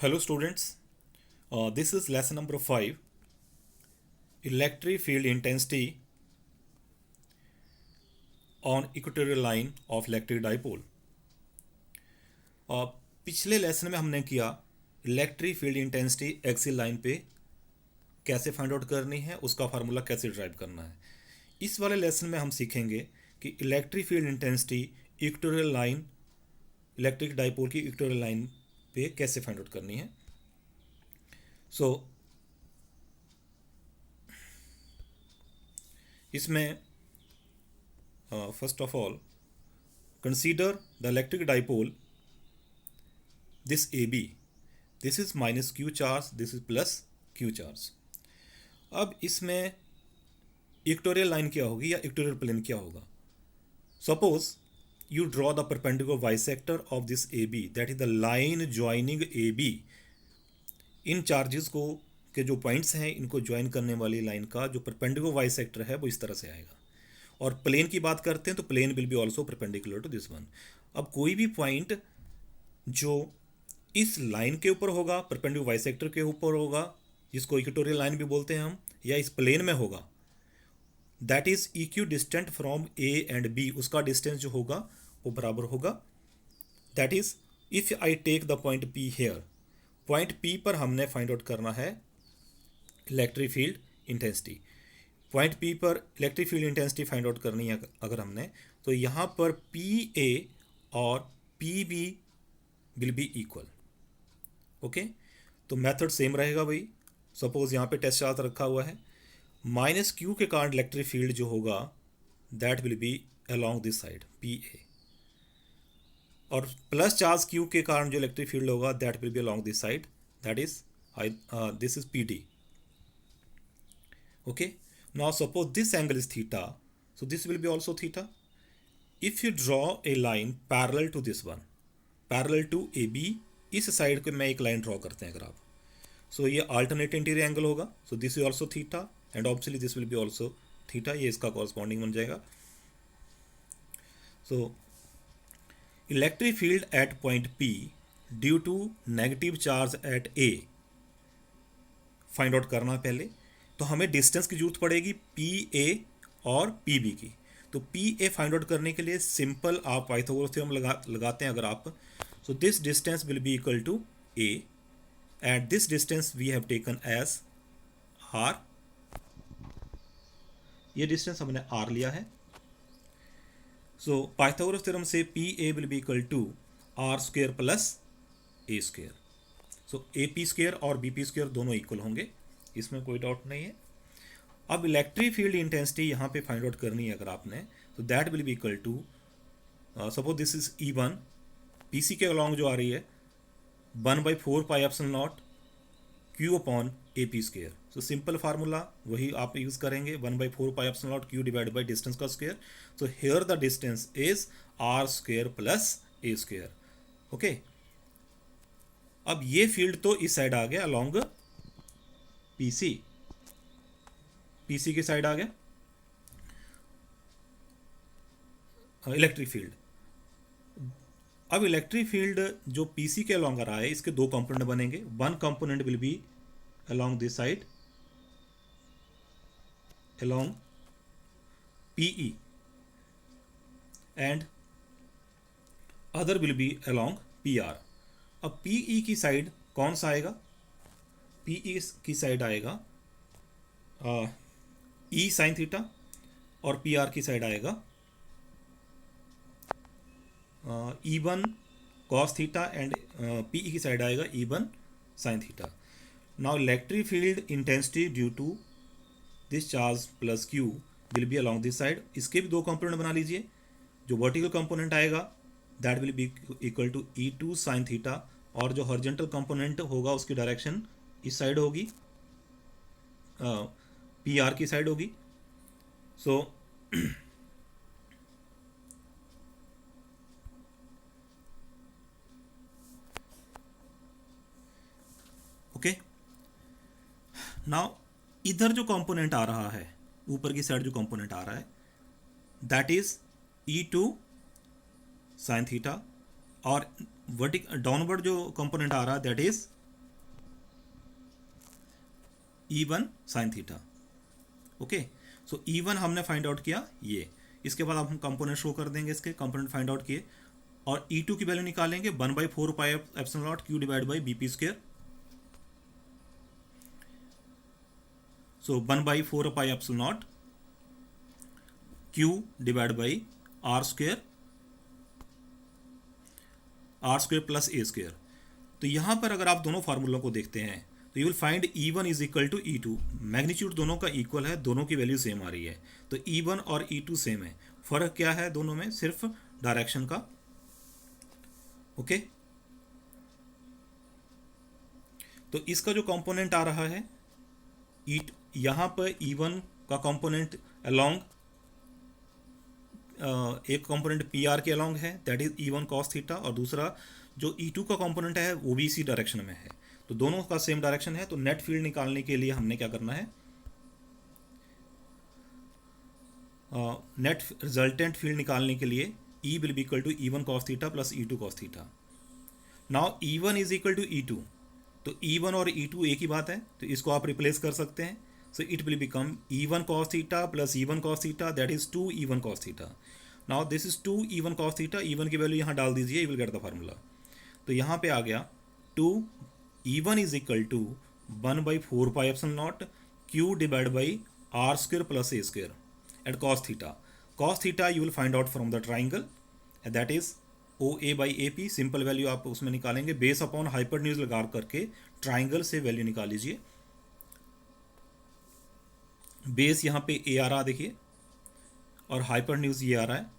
Hello students, this is lesson number 5, electric field intensity on equatorial line of electric dipole. पिछले lesson में हमने किया electric field intensity axial line पे कैसे find out करनी है, उसका फार्मूला कैसे ड्राइव करना है. इस वाले लेसन में हम सीखेंगे कि electric field intensity equatorial line, electric dipole की इक्वेटोरियल लाइन पे कैसे फाइंड आउट करनी है. सो इसमें first of all consider the electric dipole, this A B, this is minus Q charge, this is plus Q charge. अब इसमें equatorial line क्या होगी या इक्वेटोरियल प्लेन क्या होगा. Suppose you draw the perpendicular bisector of this AB, that is the line joining AB. In charges को के जो पॉइंट्स हैं इनको ज्वाइन करने वाली लाइन का जो परपेंडिकुलर बाइसेक्टर है वो इस तरह से आएगा. और प्लेन की बात करते हैं तो plane will be also perpendicular to this one. अब कोई भी पॉइंट जो इस लाइन के ऊपर होगा, परपेंडिकुलर बाइसेक्टर के ऊपर होगा, जिसको इक्वेटोरियल लाइन भी बोलते हैं हम, या इस प्लेन में होगा, that is equidistant from A and B. उसका डिस्टेंस जो होगा वो बराबर होगा. That is if I take the point P here, point P पर हमने फाइंड आउट करना है electric field intensity. Point P पर electric field intensity find out करनी है अगर हमने, तो यहाँ पर पी ए और P B will be equal. Okay, तो मेथड सेम रहेगा भाई. सपोज यहाँ पे टेस्ट चार्ज रखा हुआ है, माइनस क्यू के कारण इलेक्ट्रिक फील्ड जो होगा that will be along this side P A, और प्लस चार्ज क्यू के कारण जो इलेक्ट्रिक फील्ड होगा that will be along this side, that is this is P D. Okay, now suppose this angle is theta, so this will be also theta. If you draw a line parallel to this one, parallel to A B, इस side पे मैं एक line draw करते हैं अगर आप, सो ये alternate interior angle होगा. So this is also theta and obviously this will be also theta. ये इसका कॉरस्पॉन्डिंग बन जाएगा. So electric field at point P due to negative charge at A find out करना. पहले तो हमें डिस्टेंस की जरूरत पड़ेगी पी ए और पी बी की. तो पी ए फाइंड आउट करने के लिए सिंपल आप पाइथागोरस थ्योरम लगाते हैं अगर आप. So this distance will be equal to A and this distance we have taken as R. ये डिस्टेंस हमने आर लिया है. सो पाइथागोरस थ्योरम से P A will be equal to R square plus A square. So A P square और B P square दोनों equal होंगे, इसमें कोई डाउट नहीं है. अब इलेक्ट्रिक फील्ड इंटेंसिटी यहाँ पे फाइंड आउट करनी है अगर आपने, तो that will be equal to, suppose this is E one, P C के अलॉन्ग जो आ रही है 1/4 pi epsilon naught Q upon A P square. So simple formula वही आप यूज करेंगे, 1/4 pi epsilon naught Q divide by distance का square. So here the distance is R square plus A square. Okay, अब ये field तो इस side आ गया along P C की साइड आ गया इलेक्ट्रिक फील्ड. अब इलेक्ट्रिक फील्ड जो पीसी के अलॉन्ग आ रहा है इसके दो कंपोनेंट बनेंगे. One component will B along this side along PE and other will be along PR. अब PE की साइड कौन सा आएगा? PE की साइड आएगा E साइन थीटा, और PR की साइड आएगा E1 cos theta and PE की साइड आएगा E1 sine theta. Now electric field intensity due to this charge plus Q will be along this side. इसके भी दो कंपोनेंट बना लीजिए. जो वर्टिकल कंपोनेंट आएगा that will be equal to E2 sin theta, और जो हॉरिजॉन्टल कंपोनेंट होगा उसकी डायरेक्शन इस साइड होगी, PR की साइड होगी. सो ओके, नाउ इधर जो कंपोनेंट आ रहा है, ऊपर की साइड जो कंपोनेंट आ रहा है that is E2 sine theta, और वर्टिक डाउनवर्ड जो कंपोनेंट आ रहा है that is E1 sine theta. Okay, so E1 हमने फाइंड आउट किया ये। इसके बाद अब हम कंपोनेंट शो कर देंगे, इसके कंपोनेंट फाइंड आउट किए और E2 की वैल्यू निकालेंगे 1/4 pi epsilon nought Q divide by BP square. So 1/4 pi epsilon nought Q divide by R square plus A square. तो यहाँ पर अगर आप दोनों फार्मूलों को देखते हैं तो you will find E1 is equal to E2। Magnitude दोनों का इक्वल है, दोनों की वैल्यू सेम आ रही है, तो E1 और E2 सेम है। फर्क क्या है दोनों में? सिर्फ डायरेक्शन का। ओके, तो इसका जो कंपोनेंट आ रहा है यहाँ पर E1 का कंपोनेंट अलोंग एक कंपोनेंट PR के अलोंग है, that is E1 cos theta, और दूसरा जो E2 का कंपोनेंट है वो भी इसी डायरेक्शन में है, तो दोनों का सेम डायरेक्शन है। तो नेट फील्ड निकालने के लिए हमने क्या करना है? नेट रिजल्टेंट फील्ड निकालने के लिए E will be equal to E1 cos theta plus E2 cos theta. Now E1 is equal to E2, तो E1 और E2 एक ही बात है, तो इसको आप रिप्लेस कर सकते हैं। So it will become E1 cos theta plus E1 cos theta, that is 2 E1 cos theta. Now this is 2 E1 cos theta, E1 की वैल्यू यहाँ डाल दीजिए, you will get the formula. तो यहाँ पे आ गया 2 E1 इज इक्वल टू 1/4 pi epsilon nought Q divide by R square plus A square at cos theta. cos theta you will find out from the triangle, that is OA by AP। Simple value आप उसमें निकालेंगे, base upon हाइपरन्यूज लगा करके triangle से value निकाल लीजिए। Base यहाँ पे A आ रहा देखिए, और हाइपरन्यूज ये आ रहा है,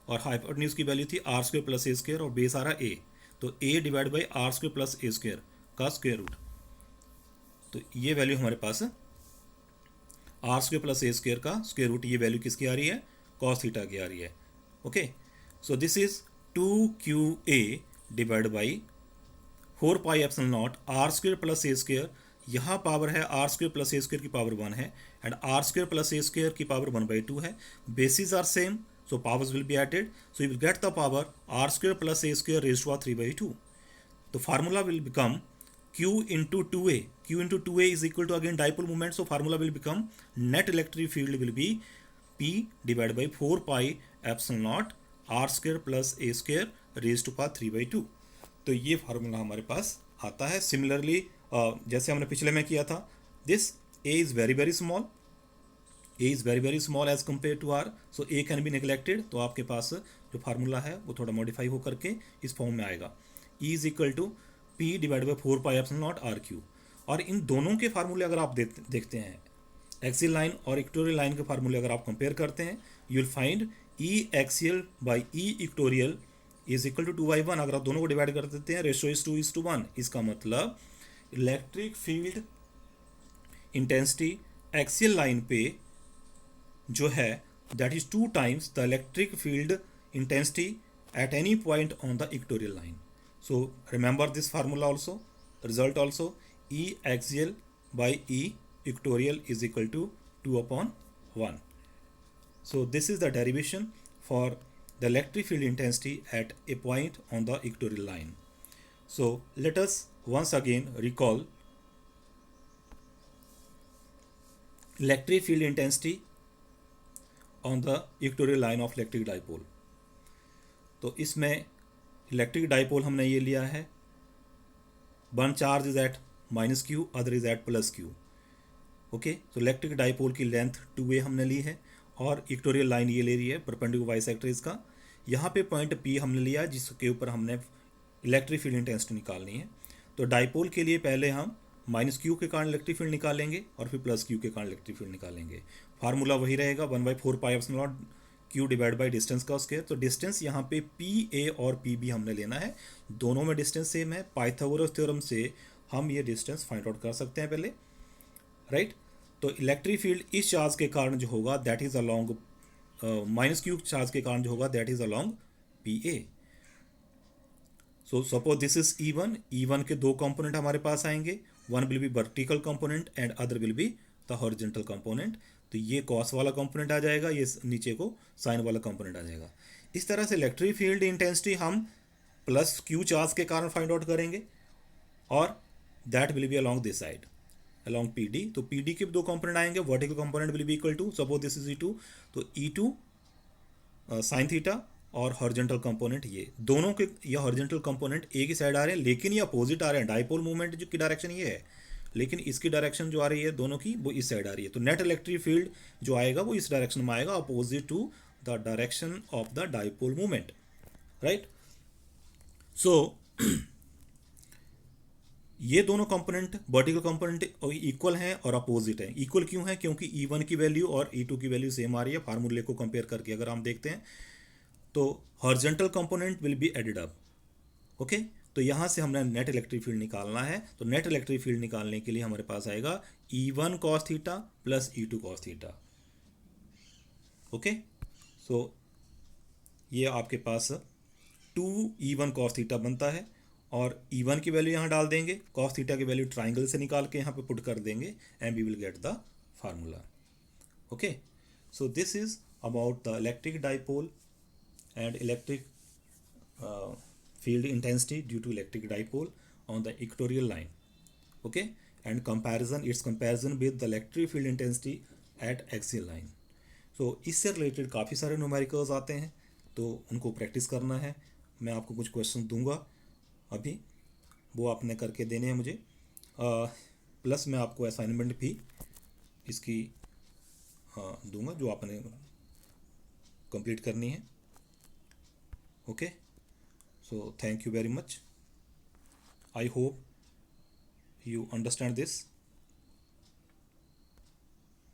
और हाइपरन्यूज की वैल्यू थी R square plus A square, और बेस आ रहा है A, तो A divide by R square plus A square का स्क्वायर रूट। तो ये वैल्यू हमारे पास R square plus A square का स्क्वायर रूट, ये वैल्यू किसकी आ रही है? cos थीटा की आ रही है। Okay, so this is 2QA divide by 4 pi epsilon nought R square plus A square. यहाँ पावर है R square plus A square की पावर 1 है, and R square plus A square की पावर 1/2 है। Basis are same, so powers will be added, so you will get the power R square plus A square raised to 3/2. The formula will become Q into 2A. Q into 2A is equal to again dipole moment, so formula will become net electric field will be P divided by 4 pi epsilon naught R square plus A square raised to power 3/2. तो ये formula हमारे पास आता है। Similarly जैसे हमने पिछले में किया था, this A is very very small, A is very very small as compared to R, so A can be neglected। तो आपके पास जो फार्मूला है वो थोड़ा मॉडिफाई हो करके इस फॉर्म में आएगा, E is equal to P divide by 4 pi epsilon not RQ। और इन दोनों के फार्मूले अगर आप देखते हैं, एक्सियल लाइन और इक्वेटोरियल लाइन के फार्मूले अगर आप कंपेयर करते हैं, you will find E axial by E equatorial is equal to 2/1। अगर आप दोनों को डिवाइड कर देते हैं, रेशियो इज 2:1। इसका मतलब electric field intensity axial line पे जो है that is 2 times the electric field intensity at any point on the equatorial line. So remember this formula also, result also, E axial by E equatorial is equal to 2/1. So this is the derivation for the electric field intensity at a point on the equatorial line. So let us once again recall electric field intensity on the equatorial line of electric dipole. तो इसमें electric dipole हमने ये लिया है, one charge is at -q, other is at +q। Okay, तो electric dipole की length 2a हमने ली है, और इक्वेटोरियल लाइन ये ले रही है परपेंडिकुलर बाइसेक्टर इसका। यहाँ पे पॉइंट P हमने लिया जिसके ऊपर हमने इलेक्ट्रिक फील्ड इंटेंसिटी निकालनी है। तो डाइपोल के लिए पहले हम -q के कारण इलेक्ट्रिक फील्ड निकालेंगे और फिर +q के कारण इलेक्ट्रिक फील्ड निकालेंगे। फार्मूला वही रहेगा, 1/4 pi epsilon nought Q divide by distance का स्क्वायर। तो डिस्टेंस यहाँ पे PA और PB हमने लेना है, दोनों में डिस्टेंस सेम है। पाइथागोरस थ्योरम से हम ये डिस्टेंस फाइंड आउट कर सकते हैं पहले, राइट। तो इलेक्ट्रिक फील्ड इस चार्ज के कारण जो होगा that is along -q charge के कारण जो होगा that is along PA। So suppose this is E1 के दो कंपोनेंट हमारे पास आएंगे, one will be vertical component and other will be the horizontal component. तो ये कॉस वाला कंपोनेंट आ जाएगा, ये नीचे को साइन वाला कंपोनेंट आ जाएगा। इस तरह से इलेक्ट्रिक फील्ड इंटेंसिटी हम +q चार्ज के कारण फाइंड आउट करेंगे, और that will be along this side, along PD. तो PD के दो कंपोनेंट आएंगे, vertical component will be equal to, suppose this is E2, तो E2 साइन थीटा और हॉरिजॉन्टल कंपोनेंट ये दोनों के, ये हॉरिजॉन्टल कंपोनेंट एक ही साइड आ रहे हैं लेकिन ये अपोजिट आ रहे हैं। डाइपोल मूवमेंट जो की डायरेक्शन ये है, लेकिन इसकी डायरेक्शन जो आ रही है दोनों की वो इस साइड आ रही है। तो नेट इलेक्ट्रिक फील्ड जो आएगा वो इस डायरेक्शन में आएगा, opposite to the direction of the dipole movement, right. So ये दोनों कंपोनेंट वर्टिकल कंपोनेंट इक्वल हैं और अपोजिट हैं। इक्वल क्यों है? क्योंकि E1 की वैल्यू और E2 की वैल्यू सेम आ रही है। फार्मूले को कंपेयर करके अगर हम देखते हैं तो horizontal component will be added up, okay. तो यहाँ से हमने नेट इलेक्ट्रिक फील्ड निकालना है। तो नेट इलेक्ट्रिक फील्ड निकालने के लिए हमारे पास आएगा E1 cos theta plus E2 cos theta, okay. So ये आपके पास 2E1 cos थीटा बनता है और E1 की वैल्यू यहाँ डाल देंगे, cos थीटा की वैल्यू ट्राइंगल से निकाल के यहाँ पे पुट कर देंगे and we will get the formula, okay. So this is about the electric dipole and electric field intensity due to electric dipole on the equatorial line, okay, and its comparison with the electric field intensity at axial line. So इससे related काफ़ी सारे numericals आते हैं तो उनको practice करना है। मैं आपको कुछ क्वेश्चन दूंगा अभी, वो आपने करके देने हैं मुझे, प्लस मैं आपको असाइनमेंट भी इसकी दूंगा जो आपने कंप्लीट करनी है, okay. So thank you very much. I hope you understand this.